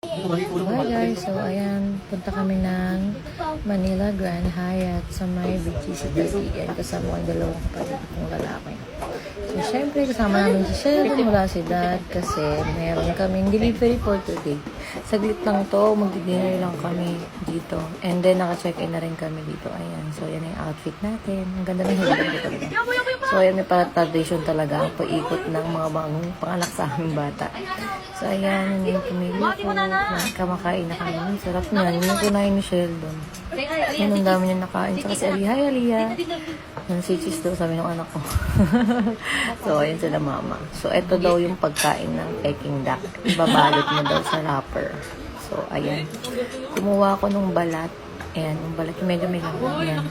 Hi guys, so ayan, punta kami ng Manila Grand Hyatt sa may BGC City. Yan, kasama ko yung dalawang kapatid kong lalaki. So syempre, kasama namin si Sheldon, wala si Dad kasi meron kaming delivery for today. Saglit lang to, magdi-dinner lang kami dito. And then, naka-check-in na rin kami dito. Ayan, so yan yung outfit natin. Ang ganda ng headband dito talaga. So ayan, may tradition talaga ang paikot ng mga bagong panganak sa aming bata. So ayan, yung pumili ko. Kamakain na kami. Ang sarap niyan. Yung kunain ni Sheldon. Yan, ang dami niya nakain. Saka si Ali, hi Aliyah. Yung si Chis daw, sabi ng anak ko. So ayan sila mama. So ito daw yung pagkain ng Peking duck. Ibabalot mo daw sa wrapper. So ayan. Kumuha ko nung balat. Ayan, yung balat. Medyo may laman yan.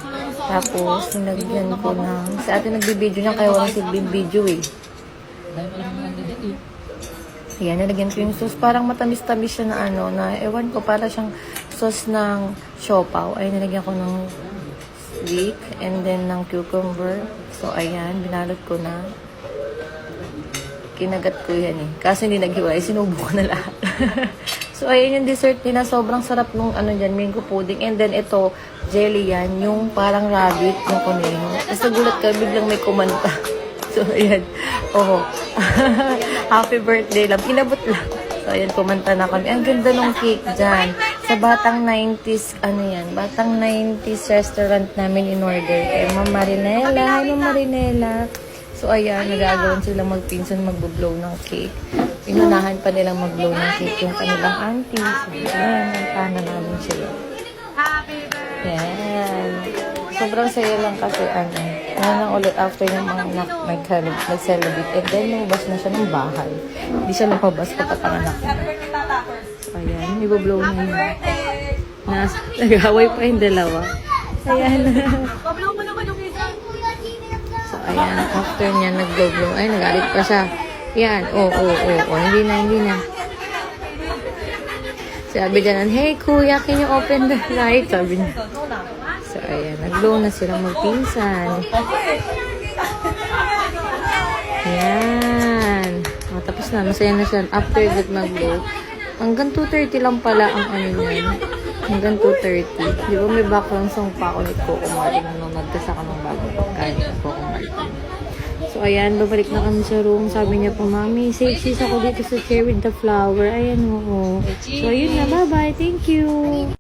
Tapos, nilagyan ko ng... Sa atin nagbibideo niya, kaya walang silbing video eh. Ayan, nilagyan ko yung sauce. Parang matamis-tamis siya na ano, na ewan ko, para siyang sauce ng siopaw. Ayan, nilagyan ko ng leek and then ng cucumber. So, ayan, binalot ko na. Kinagat ko yan eh. Kasi hindi naghiwalay, sinubo ko na lahat. So, ayan yung dessert nila. Sobrang sarap nung ano dyan, mango pudding. And then, ito, jelly yan. Yung parang rabbit, yung kuneho. Tapos nagulat ka, biglang may kumanta. So, ayan. Oo. Happy birthday lang. Inabot lang. So, ayan, kumanta na kami. Ang ganda ng cake dyan. Sa batang 90s, ano yan, batang 90s restaurant namin in order. Eh, Ma'am Marinela. Hi, Ma'am Marinela. So, ayan, nagagawin silang magpinsan magbo-blow ng cake. Inunahan pa nilang mag-blow ng cake yung kanilang auntie. So, ayan, nagtana namin sila. Ayan. Sobrang saya lang kasi, ano lang ulit after ng mga anak, nag-celebrate. And then, lumabas na siya ng bahay. Hindi siya napabas kapag ang anak niya. So, ayan, iboblow na yun. Nag-away pa yung dalawa. Ayan. So, ayan, after niya nag-blow. Ay, nagalit pa siya. Yan, hindi na. Sabi niya, hey kuya, can you open the light? Sabi niya. So, ayan, nag-blow na silang magpinsan. Yan. O, tapos na, masaya na siya. After that mag-blow, hanggang 2:30 lang pala ang ano niyan. Hanggang 2:30. Di ba may background song pa ako ni Coco Martin nung nagkasaka ng bagong pagkain ni Coco Martin. So, ayan, babalik na kami sa room. Sabi niya po, Mami, safe sis ako dito sa chair with the flower. Ayan, oo. So, ayun na. Bye-bye. Thank you.